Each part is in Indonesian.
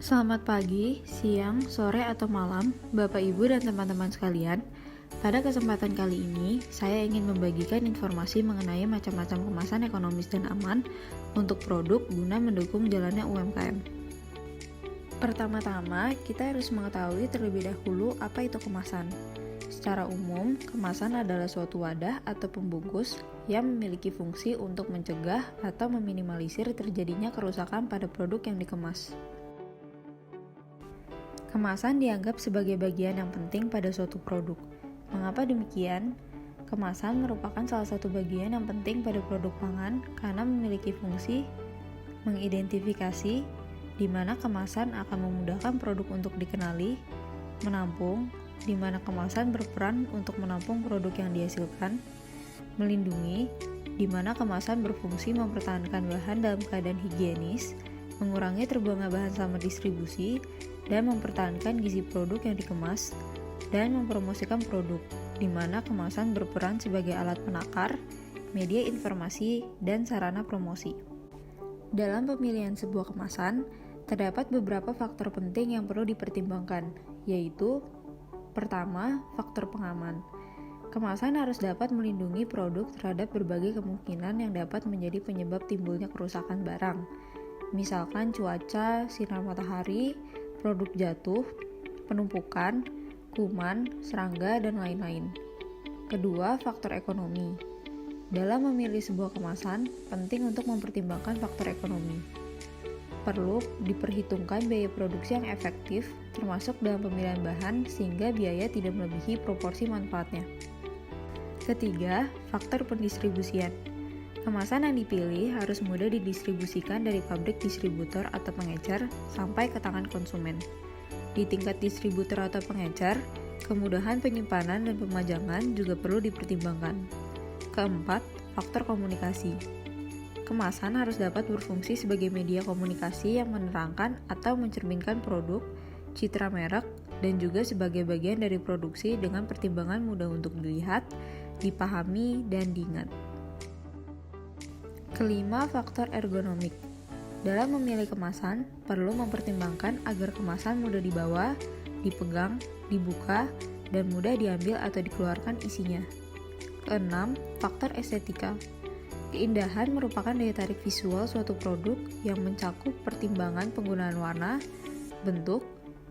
Selamat pagi, siang, sore, atau malam, Bapak, Ibu, dan teman-teman sekalian. Pada kesempatan kali ini, saya ingin membagikan informasi mengenai macam-macam kemasan ekonomis dan aman untuk produk guna mendukung jalannya UMKM. Pertama-tama, kita harus mengetahui terlebih dahulu apa itu kemasan. Secara umum, kemasan adalah suatu wadah atau pembungkus yang memiliki fungsi untuk mencegah atau meminimalisir terjadinya kerusakan pada produk yang dikemas. Kemasan dianggap sebagai bagian yang penting pada suatu produk. Mengapa demikian? Kemasan merupakan salah satu bagian yang penting pada produk pangan karena memiliki fungsi mengidentifikasi di mana kemasan akan memudahkan produk untuk dikenali, menampung, di mana kemasan berperan untuk menampung produk yang dihasilkan, melindungi, di mana kemasan berfungsi mempertahankan bahan dalam keadaan higienis, mengurangi terbuangnya bahan selama distribusi, dan mempertahankan gizi produk yang dikemas, dan mempromosikan produk, di mana kemasan berperan sebagai alat penakar, media informasi, dan sarana promosi. Dalam pemilihan sebuah kemasan, terdapat beberapa faktor penting yang perlu dipertimbangkan, yaitu: pertama, faktor pengaman. Kemasan harus dapat melindungi produk terhadap berbagai kemungkinan yang dapat menjadi penyebab timbulnya kerusakan barang, misalkan cuaca, sinar matahari, produk jatuh, penumpukan, kuman, serangga, dan lain-lain. Kedua, faktor ekonomi. Dalam memilih sebuah kemasan, penting untuk mempertimbangkan faktor ekonomi. Perlu diperhitungkan biaya produksi yang efektif, termasuk dalam pemilihan bahan, sehingga biaya tidak melebihi proporsi manfaatnya. Ketiga, faktor pendistribusian. Kemasan yang dipilih harus mudah didistribusikan dari pabrik distributor atau pengecer sampai ke tangan konsumen. Di tingkat distributor atau pengecer, kemudahan penyimpanan dan pemajangan juga perlu dipertimbangkan. Keempat, faktor komunikasi. Kemasan harus dapat berfungsi sebagai media komunikasi yang menerangkan atau mencerminkan produk, citra merek, dan juga sebagai bagian dari produksi dengan pertimbangan mudah untuk dilihat, dipahami, dan diingat. Kelima, faktor ergonomik. Dalam memilih kemasan, perlu mempertimbangkan agar kemasan mudah dibawa, dipegang, dibuka, dan mudah diambil atau dikeluarkan isinya. Keenam, faktor estetika. Keindahan merupakan daya tarik visual suatu produk yang mencakup pertimbangan penggunaan warna, bentuk,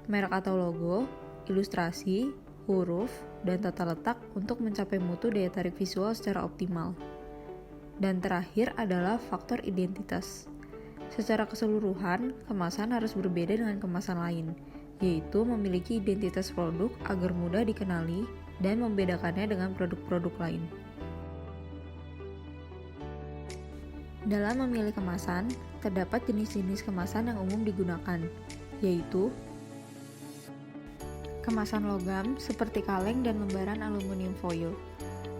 merek atau logo, ilustrasi, huruf, dan tata letak untuk mencapai mutu daya tarik visual secara optimal. Dan terakhir adalah faktor identitas. Secara keseluruhan, kemasan harus berbeda dengan kemasan lain, yaitu memiliki identitas produk agar mudah dikenali dan membedakannya dengan produk-produk lain. Dalam memilih kemasan, terdapat jenis-jenis kemasan yang umum digunakan, yaitu kemasan logam seperti kaleng dan lembaran aluminium foil.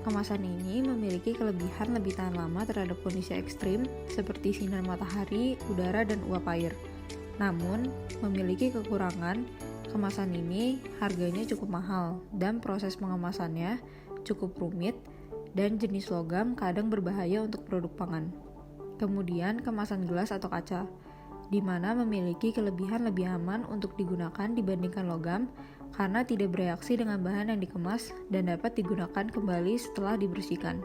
Kemasan ini memiliki kelebihan lebih tahan lama terhadap kondisi ekstrim seperti sinar matahari, udara, dan uap air. Namun, memiliki kekurangan, kemasan ini harganya cukup mahal dan proses pengemasannya cukup rumit dan jenis logam kadang berbahaya untuk produk pangan. Kemudian, kemasan gelas atau kaca, di mana memiliki kelebihan lebih aman untuk digunakan dibandingkan logam karena tidak bereaksi dengan bahan yang dikemas dan dapat digunakan kembali setelah dibersihkan.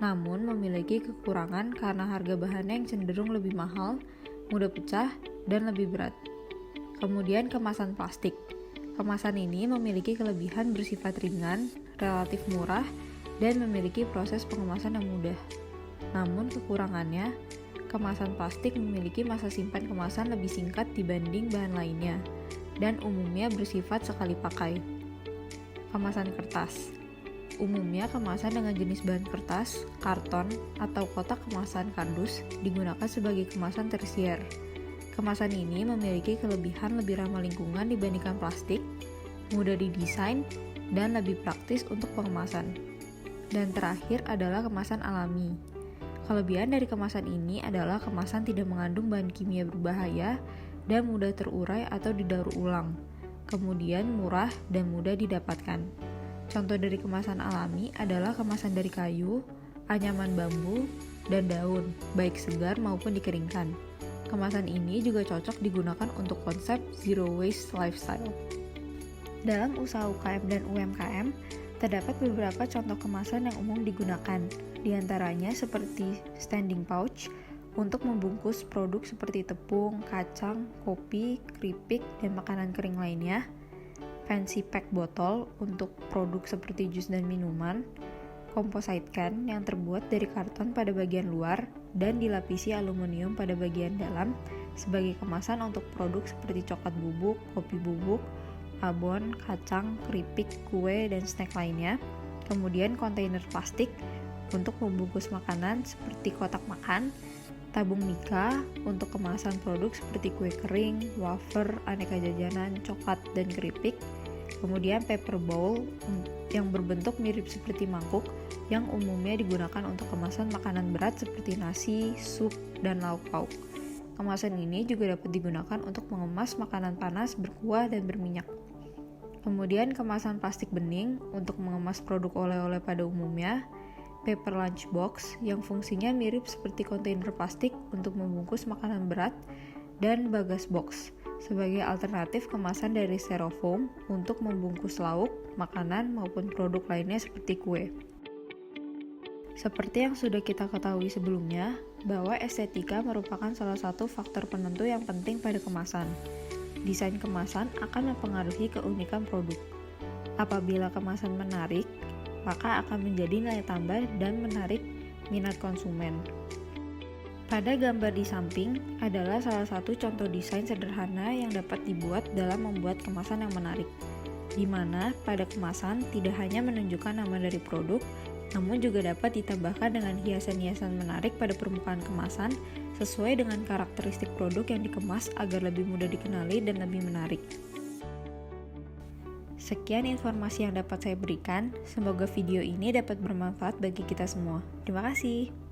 Namun memiliki kekurangan karena harga bahannya yang cenderung lebih mahal, mudah pecah, dan lebih berat. Kemudian kemasan plastik. Kemasan ini memiliki kelebihan bersifat ringan, relatif murah, dan memiliki proses pengemasan yang mudah. Namun kekurangannya, kemasan plastik memiliki masa simpan kemasan lebih singkat dibanding bahan lainnya, dan umumnya bersifat sekali pakai. Kemasan kertas. Umumnya kemasan dengan jenis bahan kertas, karton, atau kotak kemasan kardus digunakan sebagai kemasan tersier. Kemasan ini memiliki kelebihan lebih ramah lingkungan dibandingkan plastik, mudah didesain, dan lebih praktis untuk pengemasan. Dan terakhir adalah kemasan alami. Kelebihan dari kemasan ini adalah kemasan tidak mengandung bahan kimia berbahaya dan mudah terurai atau didaur ulang, kemudian murah dan mudah didapatkan. Contoh dari kemasan alami adalah kemasan dari kayu, anyaman bambu, dan daun, baik segar maupun dikeringkan. Kemasan ini juga cocok digunakan untuk konsep zero waste lifestyle. Dalam usaha UKM dan UMKM, terdapat beberapa contoh kemasan yang umum digunakan, di antaranya seperti standing pouch untuk membungkus produk seperti tepung, kacang, kopi, keripik, dan makanan kering lainnya, fancy pack botol untuk produk seperti jus dan minuman, composite can yang terbuat dari karton pada bagian luar dan dilapisi aluminium pada bagian dalam sebagai kemasan untuk produk seperti coklat bubuk, kopi bubuk, abon, kacang, keripik, kue, dan snack lainnya. Kemudian kontainer plastik untuk membungkus makanan seperti kotak makan, tabung mika untuk kemasan produk seperti kue kering, wafer, aneka jajanan, coklat, dan keripik. Kemudian paper bowl yang berbentuk mirip seperti mangkuk yang umumnya digunakan untuk kemasan makanan berat seperti nasi, sup, dan lauk pauk. Kemasan ini juga dapat digunakan untuk mengemas makanan panas, berkuah, dan berminyak. Kemudian kemasan plastik bening untuk mengemas produk oleh-oleh pada umumnya, paper lunch box yang fungsinya mirip seperti kontainer plastik untuk membungkus makanan berat, dan bagas box sebagai alternatif kemasan dari styrofoam untuk membungkus lauk, makanan, maupun produk lainnya seperti kue. Seperti yang sudah kita ketahui sebelumnya, bahwa estetika merupakan salah satu faktor penentu yang penting pada kemasan. Desain kemasan akan mempengaruhi keunikan produk. Apabila kemasan menarik, maka akan menjadi nilai tambah dan menarik minat konsumen. Pada gambar di samping adalah salah satu contoh desain sederhana yang dapat dibuat dalam membuat kemasan yang menarik, di mana pada kemasan tidak hanya menunjukkan nama dari produk, namun juga dapat ditambahkan dengan hiasan-hiasan menarik pada permukaan kemasan sesuai dengan karakteristik produk yang dikemas agar lebih mudah dikenali dan lebih menarik. Sekian informasi yang dapat saya berikan, semoga video ini dapat bermanfaat bagi kita semua. Terima kasih.